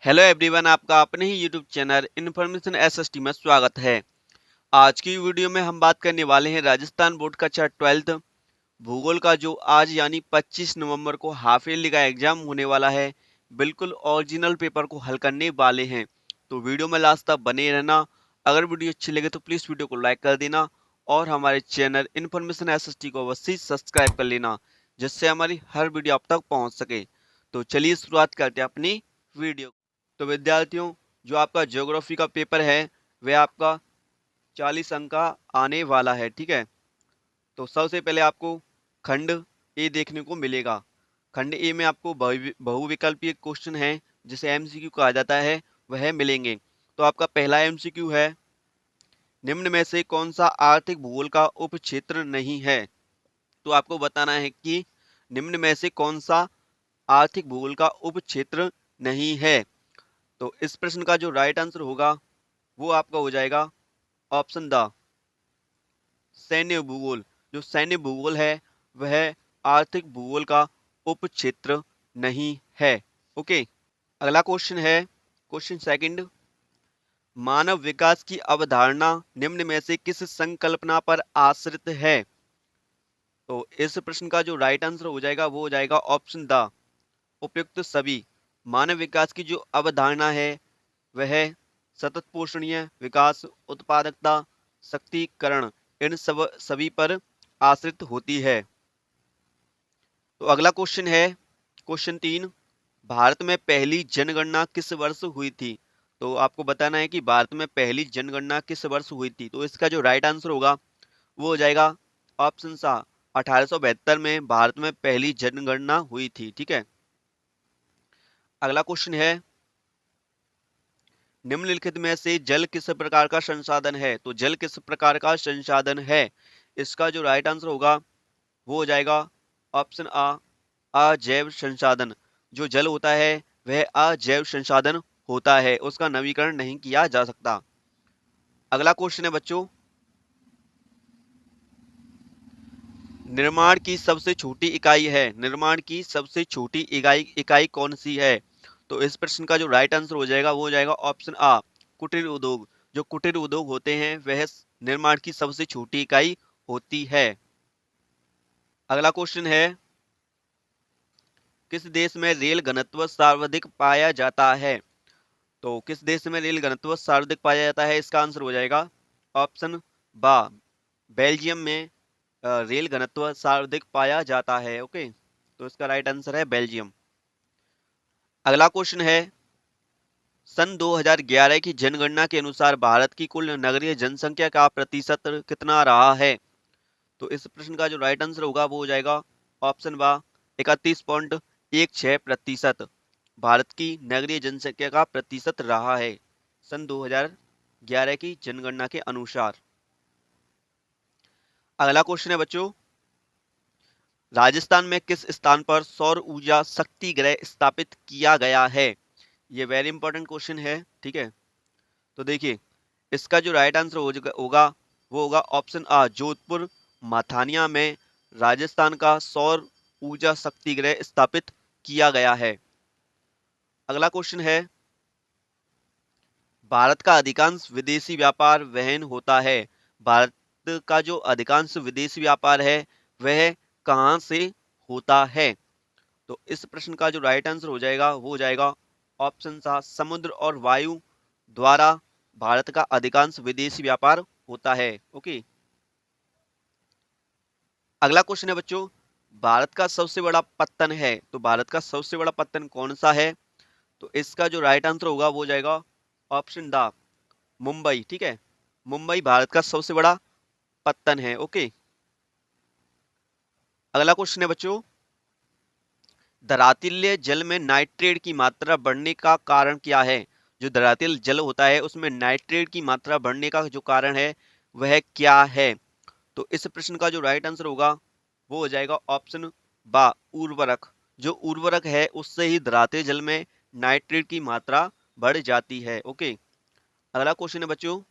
Hello everyone, आपका अपने ही YouTube channel information SST में स्वागत है। आज की वीडियो में हम बात करने वाले हैं राजस्थान बोर्ड कक्षा 12th भूगोल का, जो आज यानी 25 नवंबर को हाफ ईयरली का एग्जाम होने वाला है। बिल्कुल ओरिजिनल पेपर को हल करने वाले हैं, तो वीडियो में लास्ट तक बने रहना। अगर वीडियो अच्छी लगे तो प्लीज़ वीडियो को लाइक कर देना और हमारे चैनल इन्फॉर्मेशन एसएसटी को अवश्य सब्सक्राइब कर लेना, जिससे हमारी हर वीडियो आप तक पहुंच सके। तो चलिए शुरुआत करते हैं अपनी वीडियो। तो विद्यार्थियों, जो आपका ज्योग्राफी का पेपर है वह आपका 40 अंक का आने वाला है, ठीक है। तो सबसे पहले आपको खंड ए देखने को मिलेगा। खंड ए में आपको बहुविकल्पीय क्वेश्चन है, जिसे एमसीक्यू कहा जाता है, वह मिलेंगे। तो आपका पहला एमसीक्यू है, निम्न में से कौन सा आर्थिक भूगोल का उपक्षेत्र नहीं है। तो आपको बताना है कि निम्न में से कौन सा आर्थिक भूगोल का उपक्षेत्र नहीं है। तो इस प्रश्न का जो राइट आंसर होगा वो आपका हो जाएगा ऑप्शन द सैन्य भूगोल। जो सैन्य भूगोल है वह आर्थिक भूगोल का उपक्षेत्र नहीं है। ओके, अगला क्वेश्चन है, क्वेश्चन सेकंड, मानव विकास की अवधारणा निम्न में से किस संकल्पना पर आश्रित है। तो इस प्रश्न का जो राइट आंसर हो जाएगा वो हो जाएगा ऑप्शन द उपयुक्त सभी। मानव विकास की जो अवधारणा है वह सतत पोषणीय विकास, उत्पादकता, शक्तिकरण, इन सब सभी पर आश्रित होती है। तो अगला क्वेश्चन है, क्वेश्चन 3, भारत में पहली जनगणना किस वर्ष हुई थी। तो आपको बताना है कि भारत में पहली जनगणना किस वर्ष हुई थी। तो इसका जो राइट आंसर होगा वो हो जाएगा ऑप्शन सा 1872 में भारत में पहली जनगणना हुई थी, ठीक है। अगला क्वेश्चन है, निम्नलिखित में से जल किस प्रकार का संसाधन है। तो जल किस प्रकार का संसाधन है, इसका जो राइट आंसर होगा वो हो जाएगा ऑप्शन आ अजैव संसाधन। जो जल होता है वह अजैव संसाधन होता है, उसका नवीकरण नहीं किया जा सकता। अगला क्वेश्चन है बच्चों, निर्माण की सबसे छोटी इकाई है, निर्माण की सबसे छोटी इकाई इकाई कौन सी है। तो इस प्रश्न का जो राइट आंसर हो जाएगा वो हो जाएगा ऑप्शन आ कुटीर उद्योग। जो कुटीर उद्योग होते हैं वह निर्माण की सबसे छोटी इकाई होती है। अगला क्वेश्चन है, किस देश में रेल घनत्व सर्वाधिक पाया जाता है। तो किस देश में रेल घनत्व सर्वाधिक पाया जाता है, इसका आंसर हो जाएगा ऑप्शन बा बेल्जियम में रेल घनत्व सर्वाधिक पाया जाता है। ओके, तो इसका राइट आंसर है बेल्जियम। अगला क्वेश्चन है, सन 2011 की जनगणना के अनुसार भारत की कुल नगरीय जनसंख्या का प्रतिशत कितना रहा है। तो इस प्रश्न का जो राइट आंसर होगा वो हो जाएगा ऑप्शन बा 31.16%। भारत की नगरीय जनसंख्या का प्रतिशत रहा है सन 2011 की जनगणना के अनुसार। अगला क्वेश्चन है बच्चों, राजस्थान में किस स्थान पर सौर ऊर्जा शक्ति ग्रह स्थापित किया गया है। ये वेरी इंपॉर्टेंट क्वेश्चन है, ठीक है। तो देखिए, इसका जो राइट आंसर होगा वो होगा ऑप्शन आ जोधपुर माथानिया में राजस्थान का सौर ऊर्जा शक्ति ग्रह स्थापित किया गया है। अगला क्वेश्चन है, भारत का अधिकांश विदेशी व्यापार वहन होता है। भारत का जो अधिकांश विदेशी व्यापार है वह कहाँ से होता है। तो इस प्रश्न का जो राइट आंसर हो जाएगा वो हो जाएगा ऑप्शन सा समुद्र और वायु द्वारा भारत का अधिकांश विदेशी व्यापार होता है। ओके, अगला क्वेश्चन है बच्चों, भारत का सबसे बड़ा पत्तन है। तो भारत का सबसे बड़ा पत्तन कौन सा है। तो इसका जो राइट आंसर होगा वो हो जाएगा ऑप्शन द मुंबई, ठीक है। मुंबई भारत का सबसे बड़ा पत्तन है। ओके, अगला क्वेश्चन है बच्चों, धरातलीय जल में नाइट्रेट की मात्रा बढ़ने का कारण क्या है। जो धरातलीय जल होता है उसमें नाइट्रेट की मात्रा बढ़ने का जो कारण है वह क्या है। तो इस प्रश्न का जो राइट आंसर होगा वो हो जाएगा ऑप्शन बा उर्वरक। जो उर्वरक है उससे ही धरातलीय जल में नाइट्रेट की मात्रा बढ़ जाती है। ओके, अगला क्वेश्चन है बच्चों,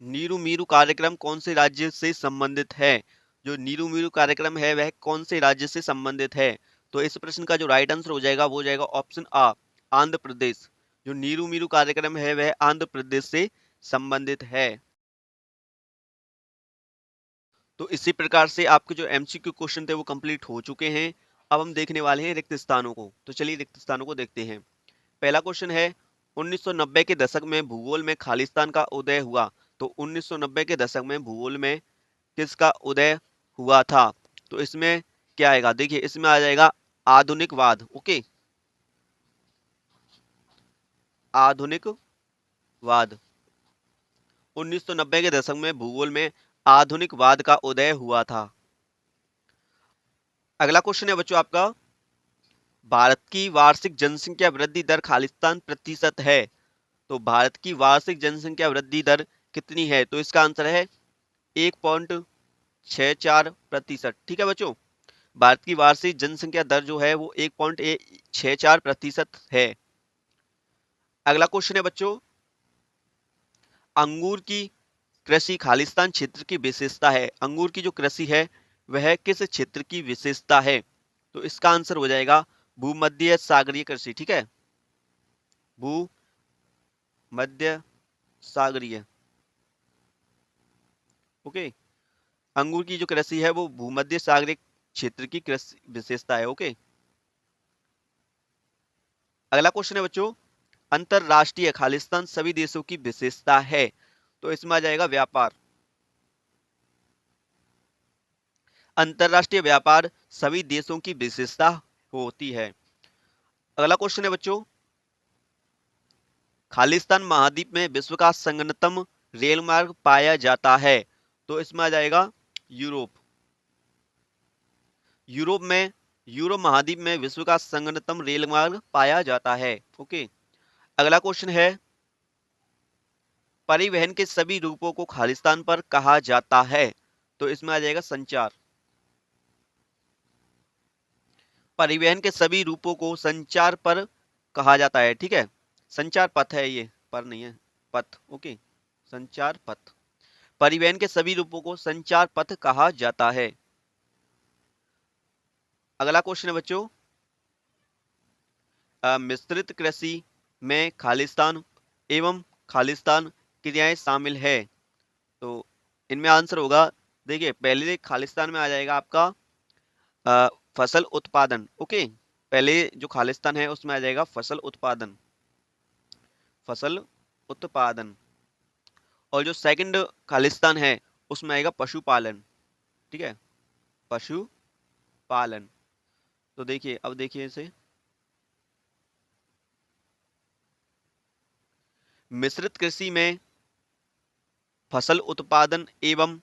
नीरू मीरू कार्यक्रम कौन से राज्य से संबंधित है। जो नीरू मीरू कार्यक्रम है वह कौन से राज्य से संबंधित है। तो इस प्रश्न का जो राइट आंसर हो जाएगा वो हो जाएगा ऑप्शन आ आंध्र प्रदेश। जो नीरू मीरू कार्यक्रम है वह आंध्र प्रदेश से संबंधित है। तो इसी प्रकार से आपके जो एमसीक्यू क्वेश्चन थे वो कंप्लीट हो चुके हैं। अब हम देखने वाले हैं रिक्त स्थानों को। तो चलिए रिक्त स्थानों को देखते हैं। पहला क्वेश्चन है 1990 के दशक में भूगोल में खालिस्तान का उदय हुआ। तो 1990 के दशक में भूगोल में किसका उदय हुआ था? तो इसमें क्या आएगा? देखिए इसमें आ जाएगा आधुनिकवाद। ओके, आधुनिकवाद। 1990 के दशक में भूगोल में आधुनिकवाद का उदय हुआ था। अगला क्वेश्चन है बच्चों आपका, भारत की वार्षिक जनसंख्या वृद्धि दर खालिस्तान प्रतिशत है। तो भारत की वार्षिक जनसंख्या वृद्धि दर कितनी है? तो इसका आंसर है 1.64%। ठीक है बच्चों, भारत की वार्षिक जनसंख्या दर जो है वो 1.64% है। अगला क्वेश्चन है बच्चों, अंगूर की कृषि खालिस्तान क्षेत्र की विशेषता है। अंगूर की जो कृषि है वह किस क्षेत्र की विशेषता है? तो इसका आंसर हो जाएगा भूमध्य सागरीय कृषि। ठीक है, भूमध्य सागरीय। ओके, अंगूर की जो कृषि है वो भूमध्य सागरीय क्षेत्र की कृषि विशेषता है। ओके, अगला क्वेश्चन है बच्चों, अंतरराष्ट्रीय खालिस्तान सभी देशों की विशेषता है। तो इसमें आ जाएगा व्यापार। अंतरराष्ट्रीय व्यापार सभी देशों की विशेषता होती है। अगला क्वेश्चन है बच्चों, खालिस्तान महाद्वीप में विश्व का संगतम रेल मार्ग पाया जाता है। तो इसमें आ जाएगा यूरोप। यूरोप में, यूरोप महाद्वीप में विश्व का संगतम रेल मार्ग पाया जाता है। ओके, अगला क्वेश्चन है, परिवहन के सभी रूपों को खालिस्तान पर कहा जाता है। तो इसमें आ जाएगा संचार। परिवहन के सभी रूपों को संचार पर कहा जाता है। ठीक है, संचार पथ है, ये पर नहीं है, पथ। ओके, संचार पथ। परिवहन के सभी रूपों को संचार पथ कहा जाता है। अगला क्वेश्चन है बच्चों, मिश्रित कृषि में खालिस्तान एवं खालिस्तान क्रियाएं शामिल है। तो इनमें आंसर होगा, देखिए पहले खालिस्तान में आ जाएगा आपका फसल उत्पादन। ओके, पहले जो खालिस्तान है उसमें आ जाएगा फसल उत्पादन, फसल उत्पादन। और जो सेकंड खालिस्तान है उसमें आएगा पशुपालन। ठीक है, पशुपालन। तो देखिए अब देखिए इसे, मिश्रित कृषि में फसल उत्पादन एवं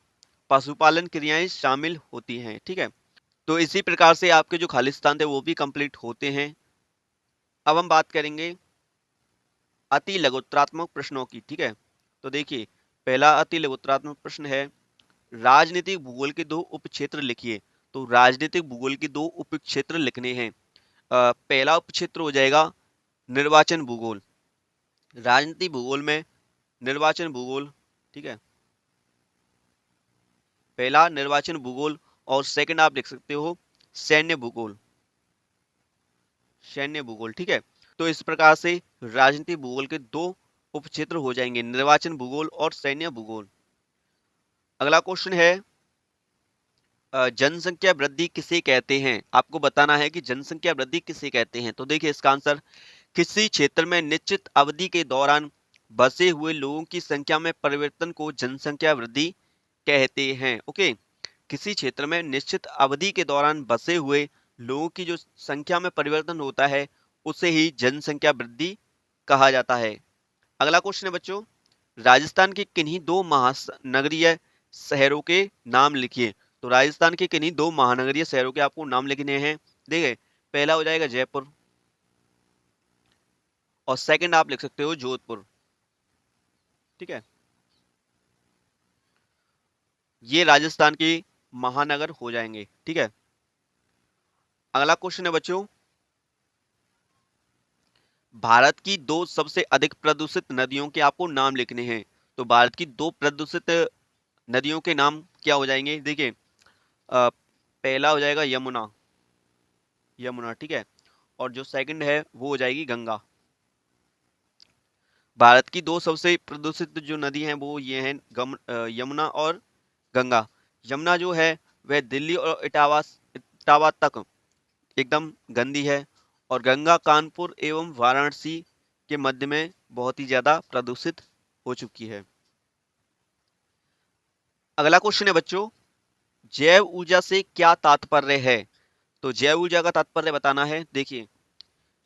पशुपालन क्रियाएं शामिल होती हैं। ठीक है, तो इसी प्रकार से आपके जो खालिस्तान थे वो भी कंप्लीट होते हैं। अब हम बात करेंगे अति लघुत्तरात्मक प्रश्नों की। ठीक है, तो देखिए पहला अति लघुत्तरात्मक प्रश्न है, राजनीतिक भूगोल के दो उपक्षेत्र लिखिए। तो राजनीतिक भूगोल के दो उपक्षेत्र लिखने हैं। पहला उपक्षेत्र हो जाएगा निर्वाचन भूगोल। राजनीति भूगोल में निर्वाचन भूगोल। ठीक है, पहला निर्वाचन भूगोल, और सेकंड आप लिख सकते हो सैन्य भूगोल, सैन्य भूगोल। ठीक है, तो इस प्रकार से राजनीति भूगोल के दो उपक्षेत्र हो जाएंगे, निर्वाचन भूगोल और सैन्य भूगोल। अगला क्वेश्चन है, जनसंख्या वृद्धि किसे कहते हैं? आपको बताना है कि जनसंख्या वृद्धि किसे कहते हैं। तो देखिए इसका आंसर, किसी क्षेत्र में निश्चित अवधि के दौरान बसे हुए लोगों की संख्या में परिवर्तन को जनसंख्या वृद्धि कहते हैं। ओके, किसी क्षेत्र में निश्चित अवधि के दौरान बसे हुए लोगों की जो संख्या में परिवर्तन होता है उसे ही जनसंख्या वृद्धि कहा जाता है। अगला क्वेश्चन है बच्चों, राजस्थान के किन्हीं दो महानगरीय शहरों के नाम लिखिए। तो राजस्थान के किन्हीं दो महानगरीय शहरों के आपको नाम लिखने हैं। देखिए पहला हो जाएगा जयपुर, और सेकंड आप लिख सकते हो जोधपुर। ठीक है, ये राजस्थान के महानगर हो जाएंगे। ठीक है, अगला क्वेश्चन है बच्चों, भारत की दो सबसे अधिक प्रदूषित नदियों के आपको नाम लिखने हैं। तो भारत की दो प्रदूषित नदियों के नाम क्या हो जाएंगे? देखिए पहला हो जाएगा यमुना, यमुना। ठीक है, और जो सेकंड है वो हो जाएगी गंगा। भारत की दो सबसे प्रदूषित जो नदी हैं वो ये हैं यमुना और गंगा। यमुना जो है वह दिल्ली और इटावा तक एकदम गंदी है, और गंगा कानपुर एवं वाराणसी के मध्य में बहुत ही ज्यादा प्रदूषित हो चुकी है। अगला क्वेश्चन है बच्चों, जैव ऊर्जा से क्या तात्पर्य है? तो जैव ऊर्जा का तात्पर्य बताना है। देखिए,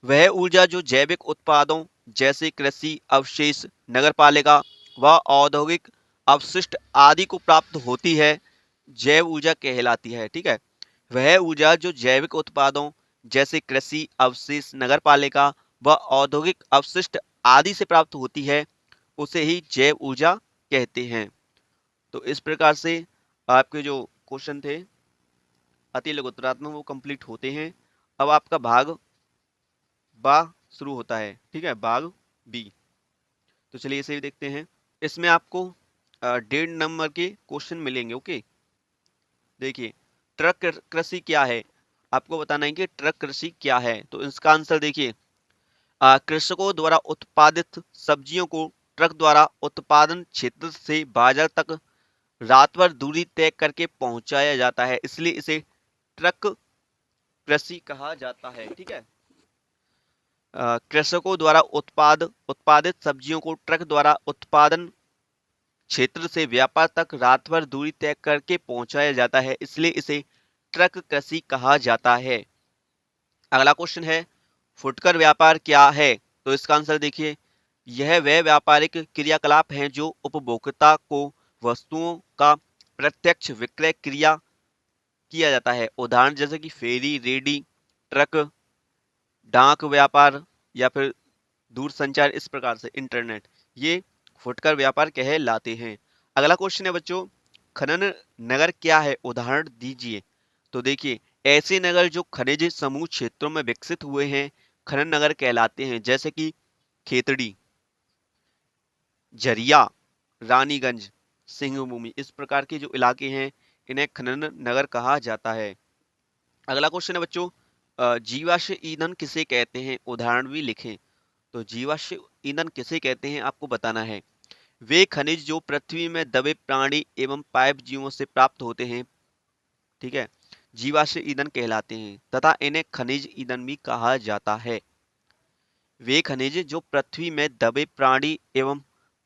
वह ऊर्जा जो जैविक उत्पादों जैसे कृषि अवशेष, नगरपालिका व औद्योगिक अपशिष्ट आदि को प्राप्त होती है, जैव ऊर्जा कहलाती है। ठीक है, वह ऊर्जा जो जैविक उत्पादों जैसे कृषि अवशेष, नगरपालिका व औद्योगिक अपशिष्ट आदि से प्राप्त होती है, उसे ही जैव ऊर्जा कहते हैं। तो इस प्रकार से आपके जो क्वेश्चन थे अति लघुत्तरात्मक वो कंप्लीट होते हैं। अब आपका भाग बा शुरू होता है। ठीक है, भाग बी। तो चलिए इसे भी देखते हैं। इसमें आपको 1.5 नंबर के क्वेश्चन मिलेंगे। ओके, देखिए, ट्रक कृषि क्या है? आपको बताना है कि ट्रक कृषि क्या है। तो इसका आंसर देखिए, कृषकों द्वारा उत्पादित सब्जियों को ट्रक द्वारा उत्पादन क्षेत्र से बाजार तक रात भर दूरी तय करके पहुंचाया जाता है, इसलिए इसे ट्रक कृषि कहा जाता है। ठीक है, कृषकों द्वारा उत्पादित सब्जियों को ट्रक द्वारा उत्पादन क्षेत्र से व्यापार तक रात भर दूरी तय करके पहुंचाया जाता है, इसलिए इसे ट्रक कृषि कहा जाता है। अगला क्वेश्चन है, फुटकर व्यापार क्या है? तो इसका आंसर देखिए, यह वह व्यापारिक क्रियाकलाप हैं जो उपभोक्ता को वस्तुओं का प्रत्यक्ष विक्रय क्रिया किया जाता है। उदाहरण जैसे कि फेरी, रेडी, ट्रक, डाक व्यापार या फिर दूरसंचार, इस प्रकार से इंटरनेट, ये फुटकर व्यापार कहलाते हैं। अगला क्वेश्चन है बच्चों, खनन नगर क्या है? उदाहरण दीजिए। तो देखिए, ऐसे नगर जो खनिज समूह क्षेत्रों में विकसित हुए हैं खनन नगर कहलाते हैं, जैसे कि खेतड़ी, झरिया, रानीगंज, सिंहभूमि, इस प्रकार के जो इलाके हैं इन्हें खनन नगर कहा जाता है। अगला क्वेश्चन है बच्चों, जीवाश्म ईंधन किसे कहते हैं? उदाहरण भी लिखें। तो जीवाश्म ईंधन किसे कहते हैं आपको बताना है। वे खनिज जो पृथ्वी में दबे प्राणी एवं पाइप जीवों से प्राप्त होते हैं, ठीक है, जीवाश्म ईंधन कहलाते हैं, तथा इन्हें खनिज ईंधन भी कहा जाता है। वे खनिज जो पृथ्वी में दबे प्राणी एवं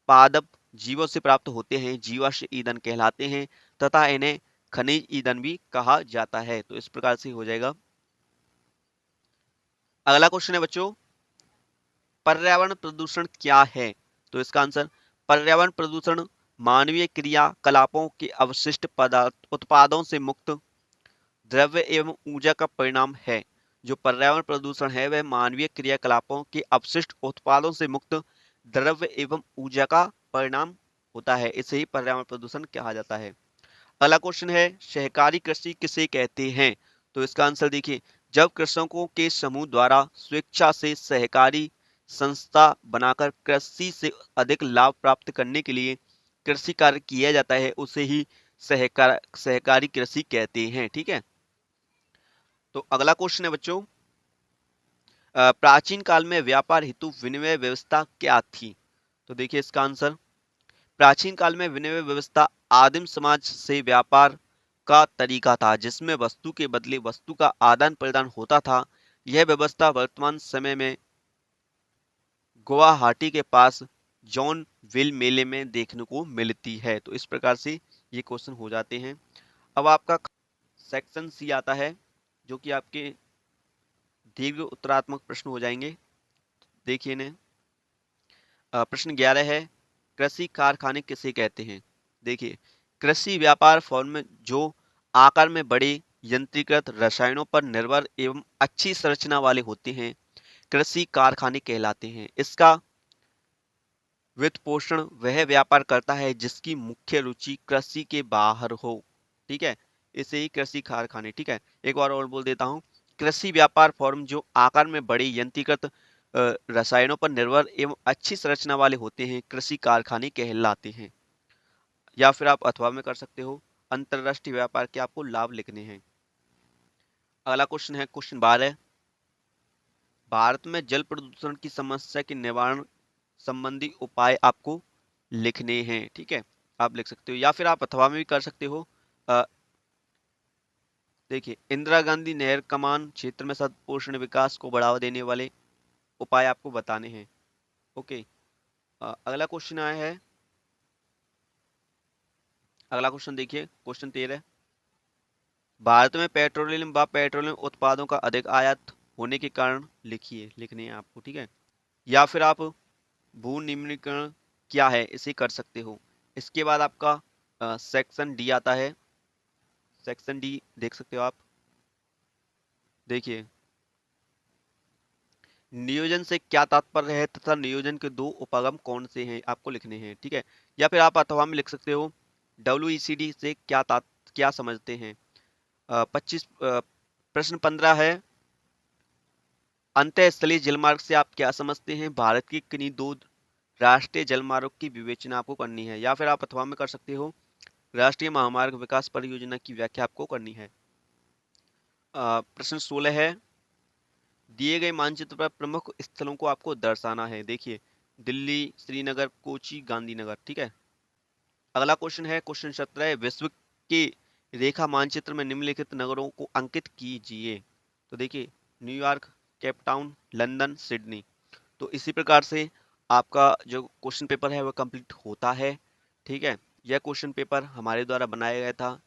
पादप जीवों से प्राप्त होते हैं जीवाश्म ईंधन कहलाते हैं, तथा इन्हें खनिज ईंधन भी कहा जाता है। तो इस प्रकार से हो जाएगा। अगला क्वेश्चन है बच्चों, पर्यावरण प्रदूषण क्या है? तो इसका आंसर, पर्यावरण प्रदूषण मानवीय क्रियाकलापों के अवशिष्ट पदार्थ उत्पादों से मुक्त द्रव्य एवं ऊर्जा का परिणाम है। जो पर्यावरण प्रदूषण है वह मानवीय क्रियाकलापों के अपशिष्ट उत्पादों से मुक्त द्रव्य एवं ऊर्जा का परिणाम होता है, इसे ही पर्यावरण प्रदूषण कहा जाता है। अगला क्वेश्चन है, सहकारी कृषि किसे कहते हैं? तो इसका आंसर देखिए, जब कृषकों के समूह द्वारा स्वेच्छा से सहकारी संस्था बनाकर कृषि से अधिक लाभ प्राप्त करने के लिए कृषि कार्य किया जाता है, उसे ही सहकारी कृषि कहते हैं। ठीक है, तो अगला क्वेश्चन है बच्चों, प्राचीन काल में व्यापार हेतु विनिमय व्यवस्था क्या थी? तो देखिए इसका आंसर, प्राचीन काल में विनिमय व्यवस्था आदिम समाज से व्यापार का तरीका था जिसमें वस्तु के बदले वस्तु का आदान प्रदान होता था। यह व्यवस्था वर्तमान समय में गुवाहाटी के पास जॉन विल मेले में देखने को मिलती है। तो इस प्रकार से ये क्वेश्चन हो जाते हैं। अब आपका सेक्शन सी आता है, जो कि आपके दीर्घ उत्तरात्मक प्रश्न हो जाएंगे। देखिए इन्हें। प्रश्न 11 है, कृषि कारखाने किसे कहते हैं? देखिए, कृषि व्यापार फॉर्म में जो आकार में बड़े यंत्रीकृत रसायनों पर निर्भर एवं अच्छी संरचना वाले होते हैं कृषि कारखाने कहलाते हैं। इसका वित्त पोषण वह व्यापार करता है जिसकी मुख्य रुचि कृषि के बाहर हो। ठीक है, इसे ही कृषि कारखाने। ठीक है, एक बार और बोल देता हूँ, कृषि व्यापार फॉर्म जो आकार में बड़े यंत्रीकृत रसायनों पर निर्भर एवं अच्छी संरचना वाले होते हैं कृषि कारखाने कहलाते हैं। या फिर आप अथवा में कर सकते हो, अंतरराष्ट्रीय व्यापार के आपको लाभ लिखने हैं। अगला क्वेश्चन है क्वेश्चन 12, भारत में जल प्रदूषण की समस्या के निवारण संबंधी उपाय आपको लिखने हैं। ठीक है, आप लिख सकते हो या फिर आप अथवा में भी कर सकते हो। अ, देखिए, इंदिरा गांधी नहर कमान क्षेत्र में शत पोषण विकास को बढ़ावा देने वाले उपाय आपको बताने हैं। ओके, अगला क्वेश्चन आया है। अगला क्वेश्चन देखिए, क्वेश्चन 13। भारत में पेट्रोलियम व पेट्रोलियम उत्पादों का अधिक आयात होने के कारण लिखिए, लिखने हैं आपको। ठीक है, या फिर आप भू निम्नीकरण क्या है इसे कर सकते हो। इसके बाद आपका सेक्शन डी आता है। सेक्शन डी देख सकते हो आप। देखिए, नियोजन से क्या तात्पर्य है तथा नियोजन के दो उपागम कौन से हैं आपको लिखने हैं। ठीक है, या फिर आप अथवा में लिख सकते हो WECD से क्या समझते हैं। 25 प्रश्न 15 है, अंतःस्थलीय जलमार्ग से आप क्या समझते हैं। भारत की किन्हीं दो राष्ट्रीय जलमार्ग की विवेचना आपको करनी है। या फिर आप अथवा में कर सकते हो राष्ट्रीय महामार्ग विकास परियोजना की व्याख्या आपको करनी है। प्रश्न 16 है, दिए गए मानचित्र पर प्रमुख स्थलों को आपको दर्शाना है। देखिए, दिल्ली, श्रीनगर, कोची, गांधीनगर। ठीक है, अगला क्वेश्चन है क्वेश्चन 17 है, विश्व के रेखा मानचित्र में निम्नलिखित नगरों को अंकित कीजिए। तो देखिए, New York, Cape Town, London, Sydney. तो इसी प्रकार से आपका जो क्वेश्चन पेपर है वह कंप्लीट होता है। ठीक है, यह क्वेश्चन पेपर हमारे द्वारा बनाया गया था।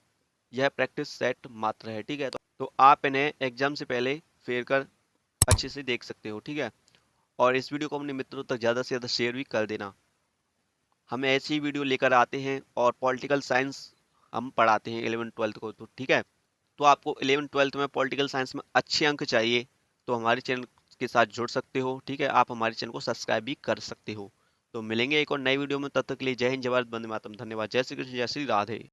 यह प्रैक्टिस सेट मात्र है। ठीक है, तो आप इन्हें एग्जाम से पहले फेर कर अच्छे से देख सकते हो। ठीक है, और इस वीडियो को अपने मित्रों तक ज़्यादा से ज़्यादा शेयर भी कर देना। हम ऐसी वीडियो लेकर आते हैं और पॉलिटिकल साइंस हम पढ़ाते हैं 11th-12th को। तो ठीक है, तो आपको 11th-12th में पॉलिटिकल साइंस में अच्छे अंक चाहिए तो हमारे चैनल के साथ जुड़ सकते हो। ठीक है, आप हमारे चैनल को सब्सक्राइब भी कर सकते हो। तो मिलेंगे एक और नई वीडियो में, तब तक के लिए जय हिंद, जय भारत, वंदे मातरम। धन्यवाद। जय श्री कृष्ण, जय श्री राधे।